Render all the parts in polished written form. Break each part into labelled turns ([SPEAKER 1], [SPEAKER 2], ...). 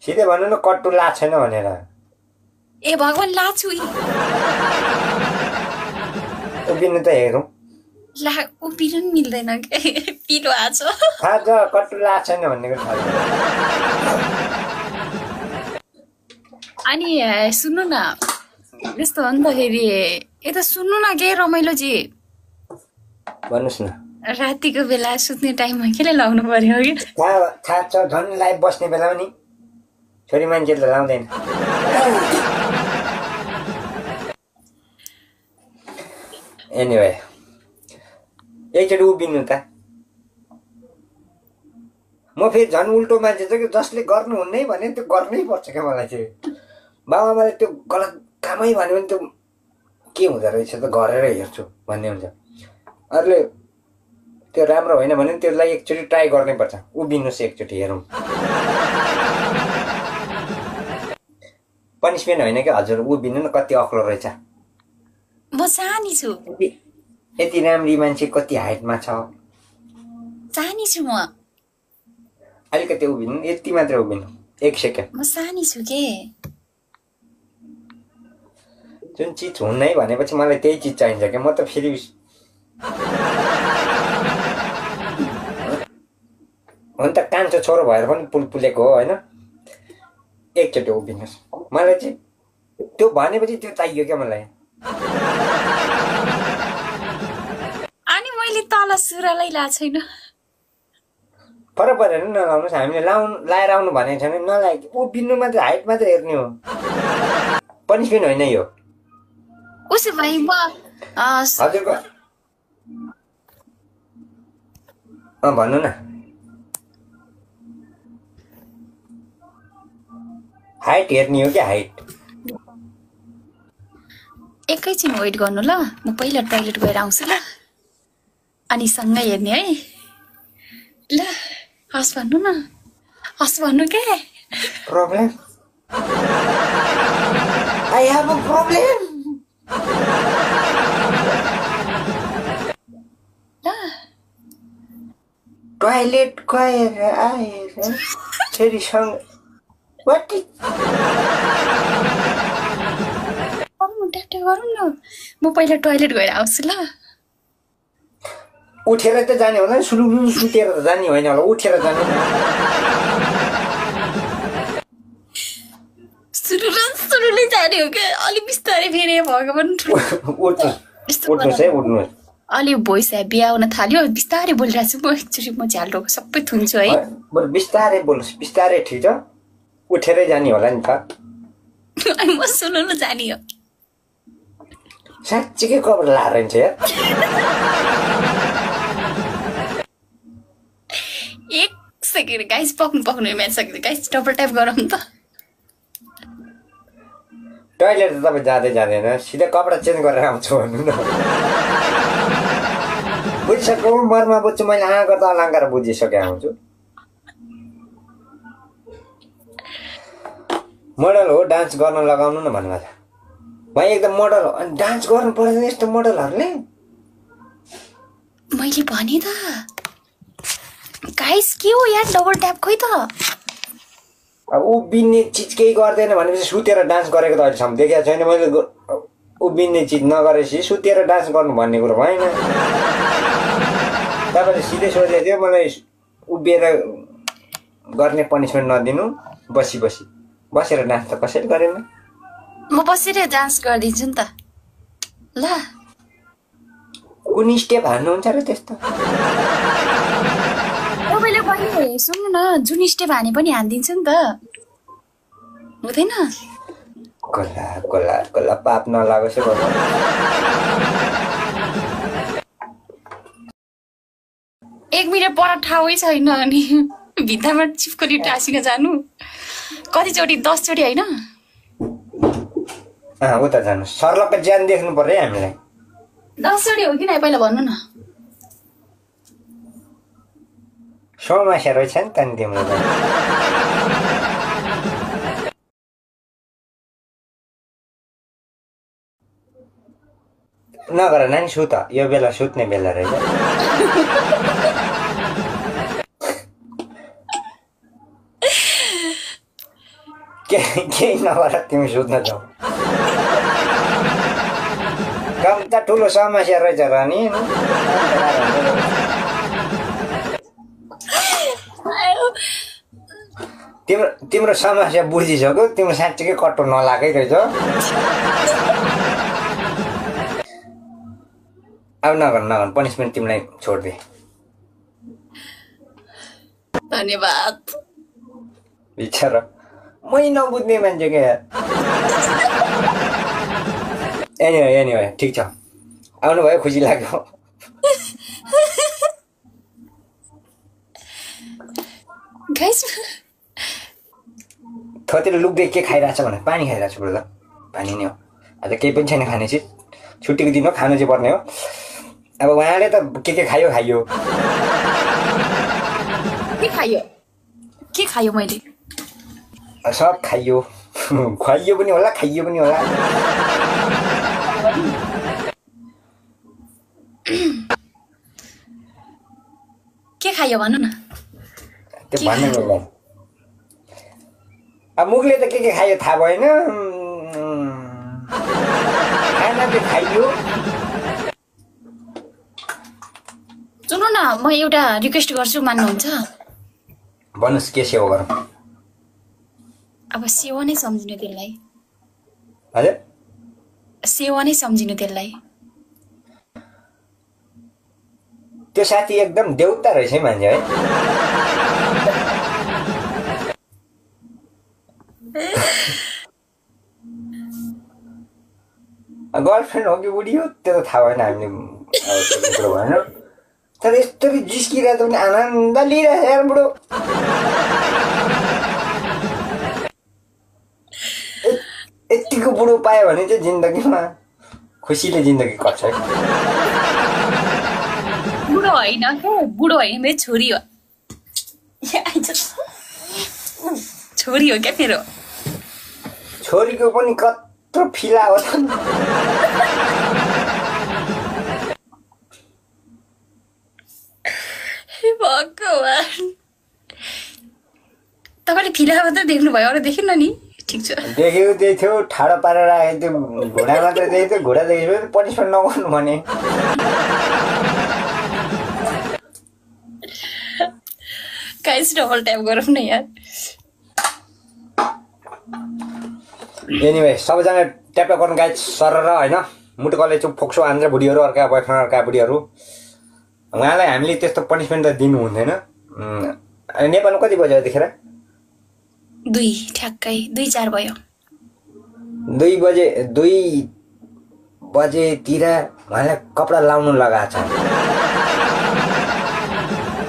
[SPEAKER 1] सिधै भन्नु न कट्टु लाएको छैन भनेर।
[SPEAKER 2] ए भगवान लाछु
[SPEAKER 1] उभिनु त हेरौँ।
[SPEAKER 2] ला उभिनु नि मिल्दैन के पिलो आछ
[SPEAKER 1] थाहा छ कट्टु लाएको छैन भन्नेको थाहा छ।
[SPEAKER 2] अनि सुन्नु न यस्तो हो नि त फेरि यता सुन्नु न के रमाइलोजी
[SPEAKER 1] भन्नुहोस् न।
[SPEAKER 2] रातिको बेला सुत्ने टाइममा केले लाउनु पर्यो कि
[SPEAKER 1] थाहा छ झन् लाइभ बस्ने बेलामा नि छोरी मान्छेले लाउँदैन। एनिवे एकचोटि उभिनु त। म फेरि झन् उल्टो मान्छे छ कि जसले गर्नुहुन्नै भने त्यो गर्नै पर्छ क्या मलाई चाहिँ। बाबाआमाले त्यो गलत कामै भन्यो भने त्यो के हुँदो रहेछ त गरेर हेर्छु भन्ने हुन्छ। अरूले त्यो राम्रो होइन भने त्यसलाई एकचोटि ट्राई गर्नै पर्छ। उभिनुहोस् एकचोटि हेरौँ। पनिसमेन्ट होइन क्या हजुर उभिनु न कति अग्लो रहेछ।
[SPEAKER 2] म सानी छु
[SPEAKER 1] यति राम्री मान्छे कति हाइटमा छ।
[SPEAKER 2] सानी छु म
[SPEAKER 1] अलिकति उभिनु यति मात्र उभिनु 1 सेकेन्ड।
[SPEAKER 2] म सानी छु के
[SPEAKER 1] जुन चिज हुन्न है भनेपछि मलाई त्यही चिज चाहिन्छ क्या। म त फेरि हुन त कान्छो छोरो भएर पनि पुलेको हो होइन। एकचोटि उभिनुहोस्। मलाई चाहिँ त्यो भनेपछि त्यो चाहियो क्या मलाई।
[SPEAKER 2] अनि मैले तल सुरलै ला छैन
[SPEAKER 1] फरक परेन नलाउनुहोस्। हामीले लाएर आउनु भनेको छैन नलागे उभिनु मात्रै हाइट मात्रै हेर्ने हो। पनिसमेन्ट होइन यो।
[SPEAKER 2] उसो भए म
[SPEAKER 1] हजुरको भन्नु न। हाइट हेर्ने हो क्या हाइट।
[SPEAKER 2] एकैछिन वेट गर्नु ल म पहिला टोइलेट गएर आउँछु ल अनि सँगै हेर्ने है ल। हस् भन्नु न हस् भन्नु के
[SPEAKER 1] problem I have a problem. Toilet गएर आएर छोरीसँग
[SPEAKER 2] गरौँ न म पहिला टोइलेट गएर आउँछु ल।
[SPEAKER 1] उठेर त जाने होला नि सुतेर त जाने होइन होला उठेर जानु।
[SPEAKER 2] सुरुलै जाने हो क्या अलिक बिस्तारै फेरि भगवान
[SPEAKER 1] उठ्नुहोस् है उठ्नुहोस्।
[SPEAKER 2] अलि भोइस हेभी आउन थाल्यो बिस्तारै बोलिरहेको छु म। एकचोटि म झ्यालको सबै थुन्छु है।
[SPEAKER 1] बरु बिस्तारै बोल्नुहोस् बिस्तारै ठिक छ। उठेरै जाने होला नि त।
[SPEAKER 2] अनि म सुन्नु न जाने हो।
[SPEAKER 1] साँच्चीकै कपडा लाएर हिँड्छ यार।
[SPEAKER 2] एक सेकेन्ड गाइस पक्नु म्याच सकिन्छ गाइस डबल टाइप गरौँ त।
[SPEAKER 1] टोइलेट त तपाईँ जाँदैन सिधै कपडा चेन्ज गरेर आउँछु भन्नु न। बुझिसक्यो मर्मा बुझ्छु मैले गर्दा अलङ्कार बुझिसके आउँछु। मोडल हो डान्स गर्न लगाउनु न भन्नुभएको छ। भाइ एकदम मोडल हो अनि डान्स गर्नु पर्दैन यस्तो मोडलहरूले।
[SPEAKER 2] मैले भने त गाइस के हो यार डबल ट्याप खोइ त।
[SPEAKER 1] अब उभिने चिज केही गर्दैन भनेपछि सुतेर डान्स गरेको त अहिलेसम्म देखेको छैन मैले। उभिने चिज नगरेपछि सुतेर डान्स गर्नु भन्ने कुरो भएन। तपाईँले सिधै सोधेको थियो मलाई उभिएर गर्ने पनिसमेन्ट नदिनु बसेर डान्स त कसरी गरेन।
[SPEAKER 2] म बसेर डान्स गरिदिन्छु नि त ल।
[SPEAKER 1] कुन स्टेप हान्नुहुन्छ र त्यस्तो।
[SPEAKER 2] तपाईँले पहिले सुन्नु न जुन स्टेप हाने पनि हानिदिन्छु नि त हुँदैन।
[SPEAKER 1] गल्ला पाप नलागोस् है बाबा।
[SPEAKER 2] एक मिनट पर ठाउँै छैन अनि भित्तामा चिपकली टाँसिन जानु कतिचोटि 10 चोटि होइन।
[SPEAKER 1] उता जानु सर्लक्क ज्यान देख्नु पर्यो है हामीलाई।
[SPEAKER 2] 10 चोटि हो कि नै पहिला भन्नु न।
[SPEAKER 1] समस्या रहेछ नि त नि तिम्रो। नगर नानी सुत यो बेला सुत्ने बेला रहेछ। केही नगर तिमी सुत्न जाऊ कम त ठुलो समस्या रहेछ र नि तिम्रो समस्या बुझिसक्यो तिम्रो साँच्चीकै कट्टो नलागै रहेछ अब नगर पनिसमेन्ट तिमीलाई छोड्दिए
[SPEAKER 2] धन्यवाद
[SPEAKER 1] बिचारा मै नबुझ्ने मान्छे क्या एनिवे ठिक छ आउनुभयो खुसी लाग्यो
[SPEAKER 2] गाइस
[SPEAKER 1] थोतिर लुक्दै के खाइरहेछ भने पानी खाइरहेको छु ब्रदर पानी नै हो आज केही पनि छैन खाने चिज छुट्टीको दिन हो खानु चाहिँ पर्ने हो अब उहाँले त के खायो
[SPEAKER 2] के खायो मैले
[SPEAKER 1] सब खाइयो खुवाइयो पनि होला खाइयो पनि होला
[SPEAKER 2] के खायो भन्नु न
[SPEAKER 1] त्यो भन्नु मिल्दैन अब मुखले त के खायो थाहा भएन खाना चाहिँ खाइयो
[SPEAKER 2] सुन्नु न म एउटा रिक्वेस्ट गर्छु मान्नुहुन्छ
[SPEAKER 1] भन्नुहोस् के सेवा गरौँ
[SPEAKER 2] अब सेवा नै सम्झिनु त्यसलाई
[SPEAKER 1] हजुर
[SPEAKER 2] सेवा नै सम्झिनु त्यसलाई
[SPEAKER 1] त्यो साथी एकदम देउता रहेछ है मान्छे है गर्लफ्रेन्ड हो कि बुढी हो त्यो त थाहा भएन हामीले कुरो भएन तर यस्तो जिस्किरहेको पनि आनन्द लिइरहेछ यार बुढो यतिको बुढो पायो भने चाहिँ जिन्दगीमा खुसीले जिन्दगी कट्छ है
[SPEAKER 2] बुढो होइन बुढो होइन मेरो छोरी हो छोरी हो क्या मेरो
[SPEAKER 1] छोरीको पनि कत्रो फिला हो
[SPEAKER 2] भगवान तपाईँले फिला मात्रै देख्नुभयो अरू देखेन नि ठिक छ
[SPEAKER 1] देखेको त्यही थियो ठाडो पारेर राखेको त्यो घोडा मात्रै देखेको थियो घोडा देखेपछि पनिसमेन्ट नगर्नु भने
[SPEAKER 2] गाइस डबल ट्याप गरौँ न यार
[SPEAKER 1] एनिवे सबैजना ट्याप गर्नु गाइस सर र होइन मुटुकले चाहिँ फोक्सो आन्द्रा बुढीहरू अर्का बोयफ्रेन्ड अर्का बुढीहरू उहाँलाई हामीले त्यस्तो पनिसमेन्ट त दिनु हुँदैन नेपालमा कति बज्यो यतिखेर
[SPEAKER 2] 2 ठ्याक्कै 2-4 भयो
[SPEAKER 1] 2 बजेतिर उहाँलाई कपडा लाउनु लगाएको छ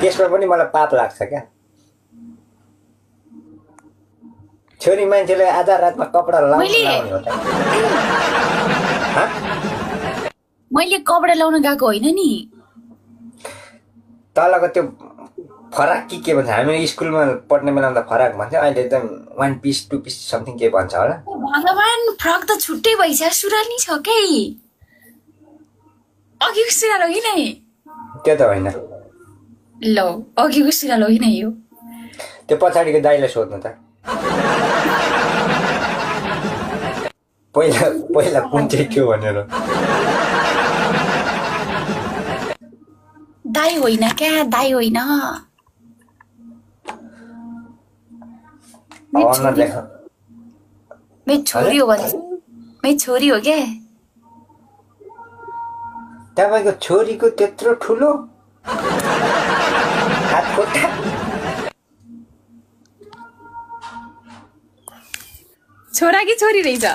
[SPEAKER 1] त्यसमा पनि मलाई पाप लाग्छ क्या छोरी मान्छेले आधा रातमा कपडा लाउनु
[SPEAKER 2] मैले कपडा लाउन गएको होइन नि
[SPEAKER 1] तलको त्यो फराक के भन्छ हामी स्कुलमा पढ्ने बेलामा त फराक भन्छ अहिले त 1 पिस 2 पिस समथिङ के भन्छ होला
[SPEAKER 2] भगवान फ्रक त छुट्टै भइछ सुरुवाल नि छ के अघिको सुरुवाल हो कि नै
[SPEAKER 1] त्यो त होइन
[SPEAKER 2] ल अघिको सुरुवाल हो कि नै यो
[SPEAKER 1] त्यो पछाडिको दाइलाई सोध्नु त पहिला कुन चाहिँ थियो भनेर
[SPEAKER 2] दाइ होइन क्या दाइ होइन मेरो छोरी हो भन्छ मेरो छोरी हो क्या
[SPEAKER 1] तपाईँको छोरीको त्यत्रो ठुलो हातखुट्टा
[SPEAKER 2] छोरा कि छोरी रहेछ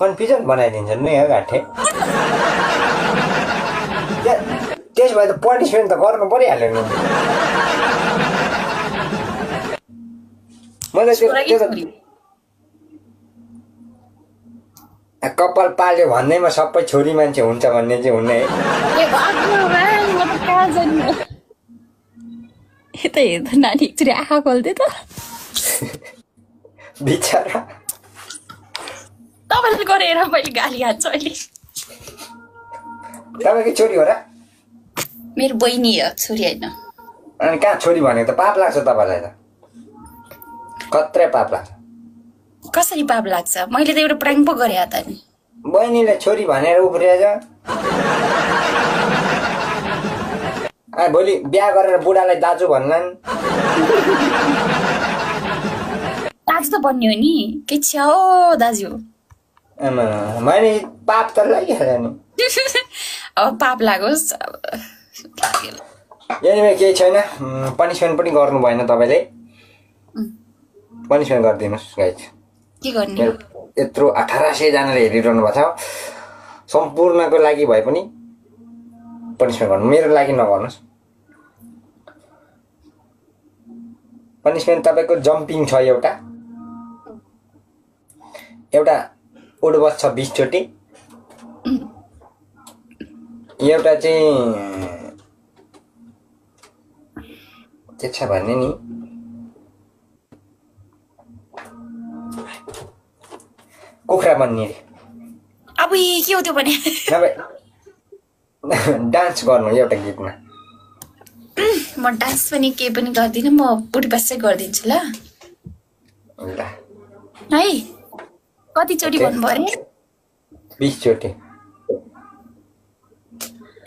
[SPEAKER 1] कन्फ्युजन बनाइदिन्छ नि है गाठे त्यस भए त पनिसमेन्ट त गर्नु परिहाल्यो नि मलाई कपाल पाल्यो भन्दैमा सबै छोरी मान्छे हुन्छ भन्ने चाहिँ हुने है
[SPEAKER 2] यता हेर्दा नानी एकचोटि आँखा खोल्दै त
[SPEAKER 1] बिचरा
[SPEAKER 2] तपाईँले गरेर मैले गाली हाल्छु अहिले
[SPEAKER 1] तपाईँको छोरी हो र
[SPEAKER 2] मेरो बहिनी हो छोरी होइन
[SPEAKER 1] अनि कहाँ छोरी भनेको त पाप लाग्छ तपाईँलाई त खत्रै पाप लाग्छ।
[SPEAKER 2] कसरी पाप लाग्छ? मैले त एउटा प्राङ्क पो गरे त नि।
[SPEAKER 1] बहिनीले छोरी भनेर उफ्रिएछ। भोलि बिहा गरेर बुढालाई दाजु भन्लान्।
[SPEAKER 2] दाजु त बन्ने हो नि, के छ हो दाजु।
[SPEAKER 1] मैले पाप त लागिहाल्यो नि।
[SPEAKER 2] अब पाप लागोस्।
[SPEAKER 1] यहाँनिर केही छैन, पनिसमेन्ट पनि गर्नु भएन तपाईँले। पनिसमेन्ट गरिदिनुहोस् गाइज।
[SPEAKER 2] के गर्ने?
[SPEAKER 1] यत्रो 1800 जनाले हेरिरहनु भएको छ, सम्पूर्णको लागि भए पनि पनिसमेन्ट गर्नु, मेरो लागि नगर्नुहोस्। पनिसमेन्ट तपाईँको जम्पिङ छ, एउटा उडबस छ 20 चोटि, एउटा चाहिँ के छ भने नि कुखुरा बन्ने रे।
[SPEAKER 2] अब के हो त्यो भने?
[SPEAKER 1] डान्स गर्नु एउटा गीतमा।
[SPEAKER 2] म डान्स पनि के पनि गर्दिनँ, म बुढीबासै गरिदिन्छु ल। है कति चोटि भन्नुभयो अरे?
[SPEAKER 1] 20 चोटि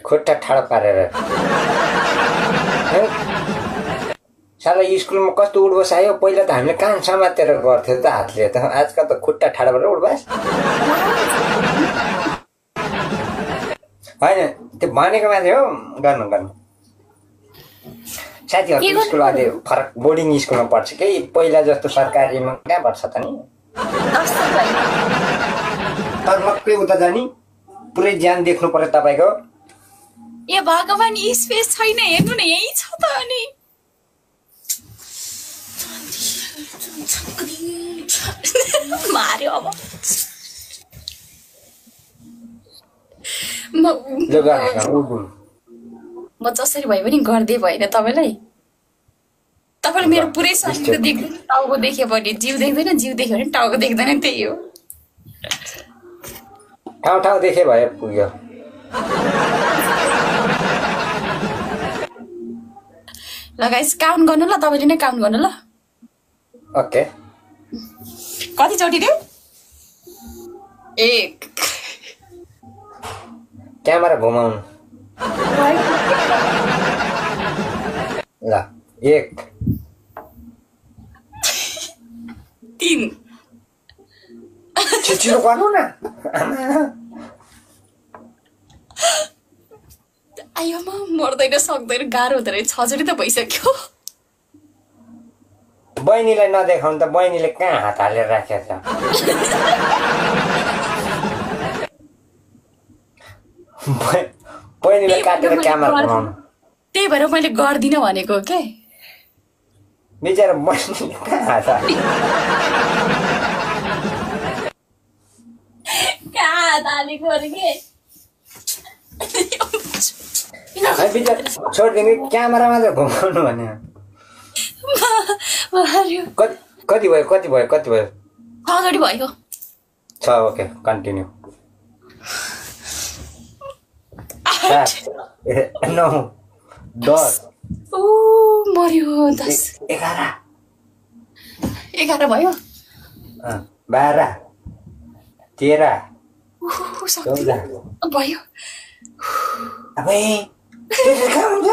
[SPEAKER 1] खुट्टा ठाडो पारेर। साला स्कुलमा कस्तो उडबस आयो, पहिला त हामीले कान समातेर गर्थ्यो त हातले, त आजकल त खुट्टा ठाडो पारेर उडबस। होइन त्यो भनेको माथि हो, गर्नु साथीहरूको स्कुल अहिले फरक, बोर्डिङ स्कुलमा पढ्छ कि पहिला जस्तो सरकारीमा कहाँ पढ्छ त नि। तर मक्कै उता जाने पुरै ज्यान देख्नु पर्यो तपाईँको।
[SPEAKER 2] ए भगवान, स्पेस छैन, हेर्नु न यही छ त। अनि मार्यो अब। म जसरी भए पनि गर्दै भएन तपाईँलाई। तपाईँले मेरो पुरै शरीर देख्दैन, टाउको देख्यो भने जिउ देख्दैन, जिउ देख्यो भने टाउको देख्दैन, त्यही हो।
[SPEAKER 1] ठाउँ देखे भए पुग्यो।
[SPEAKER 2] ल गाइस काउन्ट गर्नु ल, तपाईँले नै काउन्ट गर्नु ल।
[SPEAKER 1] ओके।
[SPEAKER 2] कति चोटि रे? 1।
[SPEAKER 1] क्यामेरा घुमाउनु ल। 1
[SPEAKER 2] 3
[SPEAKER 1] छिटो गर्नु न।
[SPEAKER 2] आयोमा मर्दैन, सक्दैन, गाह्रो हुँदो रहेछ। 6 चोटि त भइसक्यो।
[SPEAKER 1] बहिनीलाई नदेखाउनु त, बहिनीले कहाँ हात हालेर राखेको छ। बहिनीलाई काटेर क्यामेरा बनाउनु।
[SPEAKER 2] त्यही भएर मैले गर्दिनँ भनेको के।
[SPEAKER 1] बिचारा बहिनीले कहाँ हात हाल्यो। छोडिदिनु, क्यामेरा मात्र घुमाउनु भने। कति भयो? 6
[SPEAKER 2] चोटि भयो।
[SPEAKER 1] Okay continue. 7 9 10
[SPEAKER 2] मर्यो। 10 11 भयो।
[SPEAKER 1] 12 13 14
[SPEAKER 2] भयो।
[SPEAKER 1] अबे कहाँ हुन्छ?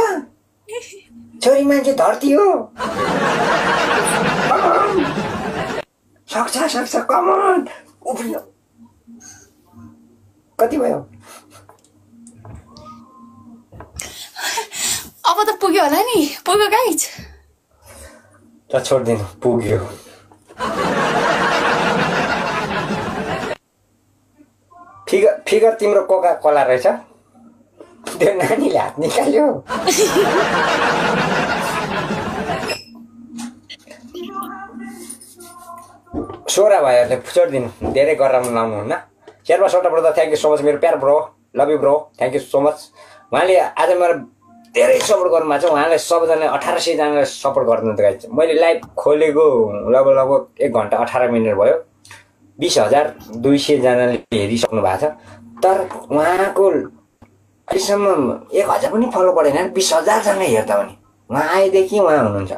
[SPEAKER 1] छोरी मान्छे धरती हो। सक्छ कमन उफ्रियो। कति भयो?
[SPEAKER 2] अब त पुग्यो होला नि। पुग्यो गाइज।
[SPEAKER 1] त छोडिदिनु, पुग्यो। फिगर तिम्रो कोका कोला रहेछ। त्यो नानीले हात निकाल्यो। सोरा भाइहरूले छोडिदिनु, धेरै गराउनु लाउनु हुन्न। शेर्पा सोटा bro, thank you so much मेरो प्यार bro, love you bro, thank you so much. उहाँले आज मेरो धेरै सपोर्ट गर्नुभएको छ। उहाँलाई सबैजनाले 1800 जनाले सपोर्ट गरिदिनु त गाइज। मैले लाइभ खोलेको लगभग 1 घन्टा 18 मिनट भयो। 20,200 जनाले हेरिसक्नु भएको छ। तर उहाँको अहिलेसम्म 1000 पनि फलो बढेन। 20,000 जना हेर्दा पनि उहाँ आएदेखि उहाँ हुनुहुन्छ।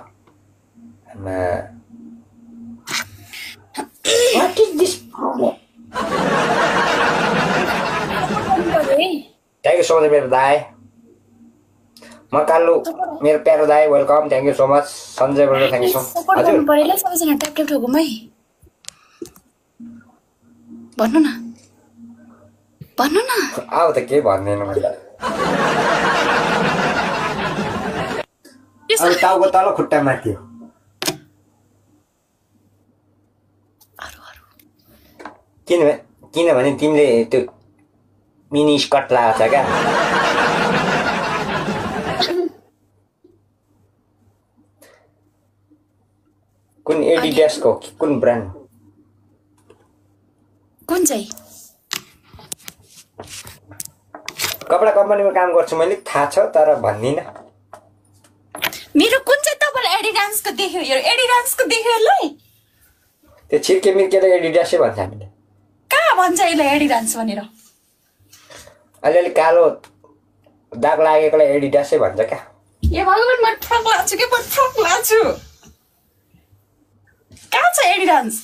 [SPEAKER 1] सो मच मेरो दाई म कालु मेरो प्यारो दाई welcome thank you so much Sanjay बोल्नु थ्याङ्क यू सो
[SPEAKER 2] सपोर्ट गर्नु पर्यो ल सबैजना ट्याप ट्याप ठोकौँ है भन्नु न
[SPEAKER 1] आऊ त केही भन्दैन मैले अब टाउको तल खुट्टा माथि हो किनभने तिमीले त्यो मिनी स्कर्ट लगाएको छ क्या कुन एडिडासको कुन ब्रान्ड
[SPEAKER 2] कुन चाहिँ
[SPEAKER 1] कपडा कम्पनीमा काम गर्छु मैले थाहा छ तर भन्दिनँ
[SPEAKER 2] मेरो कुन चाहिँ तपाईँले एडिडासको देख्यो यो एडिडासको देख्यो ल
[SPEAKER 1] त्यो छिर्के मिर्केले एडिडासै भन्छ हामीले
[SPEAKER 2] कहाँ भन्छ यसलाई एडिडास भनेर
[SPEAKER 1] अलिअलि कालो दाग लागेकोलाई एडिडासै भन्छ क्या
[SPEAKER 2] ए भगवान् म फ्रक लाग्छु के म फ्रक लाग्छु कहाँ छ एडिडास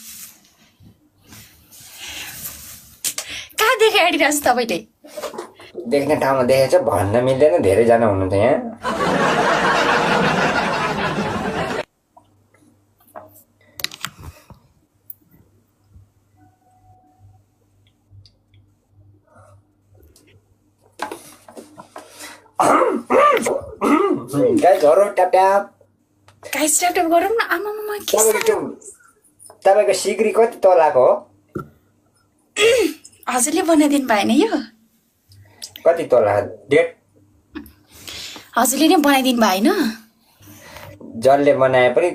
[SPEAKER 2] कहाँ देख्यो एडिडास तपाईँले
[SPEAKER 1] देख्ने ठाउँमा देखेछ भन्न मिल्दैन धेरैजना हुनुहुन्छ यहाँ गाइजहरु tap tap
[SPEAKER 2] guys tap tap गरौँ न आमामा के
[SPEAKER 1] तपाईको सिग्री कति तोलाको हो
[SPEAKER 2] हजुरले बनाइदिनु भएन यो
[SPEAKER 1] कति तोला डेट
[SPEAKER 2] हजुरले नै बनाइदिनु भएन
[SPEAKER 1] जसले बनाए पनि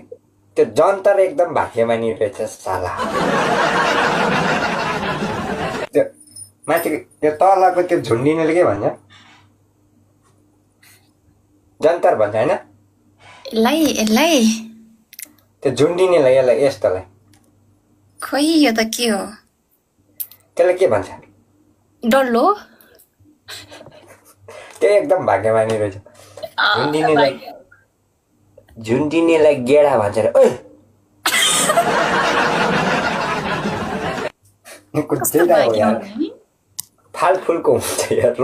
[SPEAKER 1] त्यो जन्तर एकदम भाग्यमानी रहेछ साला त्यो माथि त्यो तलको त्यो झुन्डिनेले के भन्छ जन्तर भन्छ हैन
[SPEAKER 2] यसलाई
[SPEAKER 1] त्यो झुन्डिनेलाई यसलाई यस्तोलाई
[SPEAKER 2] खोइ यो त के हो
[SPEAKER 1] त्यसलाई के भन्छ
[SPEAKER 2] डल्लो
[SPEAKER 1] त्यो एकदम भाग्यमानी रहेछ झुन्डिनेलाई गेडा भन्छ रे ओइ फालफुलको हुन्छ यार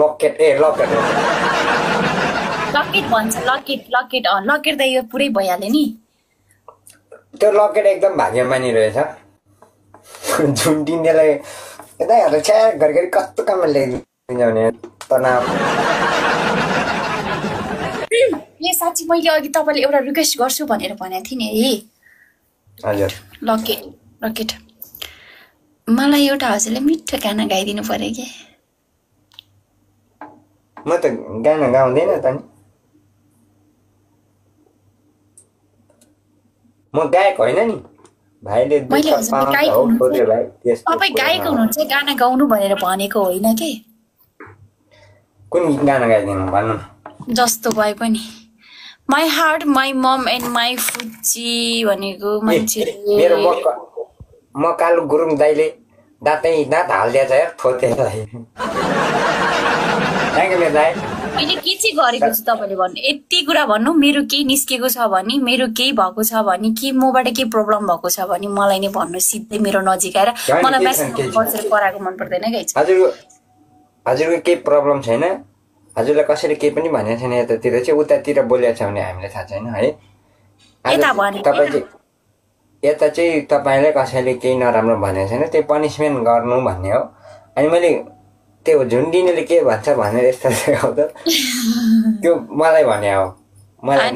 [SPEAKER 1] लकेट
[SPEAKER 2] भन्छ लकेट त यो पुरै भइहाल्यो नि
[SPEAKER 1] त्यो लकेट एकदम भाग्यमानी रहेछ झुन्डिनेलाई यता हेर्दा छ्याक घरि कस्तो काममा ल्याइदिन्छ भने तनाव
[SPEAKER 2] ए साँच्ची मैले अघि तपाईँले एउटा रिक्वेस्ट गर्छु भनेर भनेको थिएँ नि है
[SPEAKER 1] हजुर
[SPEAKER 2] लकेट मलाई एउटा हजुरले मिठो गाना गाइदिनु पर्यो कि
[SPEAKER 1] म त गाना गाउँदैन त नि म गायक होइन नि भाइले
[SPEAKER 2] तपाईँ गायक हुनुहुन्छ गाना गाउनु भनेर भनेको होइन कि
[SPEAKER 1] कुन गाना गाइदिनु भन्नु
[SPEAKER 2] जस्तो भए पनि my heart my mom and my फुच्ची भनेको मान्छेले
[SPEAKER 1] मेरो म कालु गुरुङ दाइले दाँत हालिदिएछ यार थोतेलाई मेरो दाइ
[SPEAKER 2] मैले के चाहिँ गरेको छु तपाईँले भन्नु यति कुरा भन्नु मेरो केही निस्केको छ भने मेरो केही भएको छ भने कि मबाट केही प्रब्लम भएको छ भने मलाई नै भन्नु सिधै मेरो नजिक आएर मलाई मेसेज बसेर कराएको मन पर्दैन गाइस
[SPEAKER 1] हजुरको केही प्रब्लम छैन हजुरलाई कसैले केही पनि भनेको छैन यतातिर चाहिँ उतातिर बोलेको छ भने हामीलाई थाहा छैन है यता चाहिँ तपाईँले कसैले केही नराम्रो भनेको छैन त्यो पनिसमेन्ट गर्नु भन्ने हो अनि मैले त्यो झुन्डिनेले के भन्छ भनेर यस्तो त्यो मलाई भने हो मलाई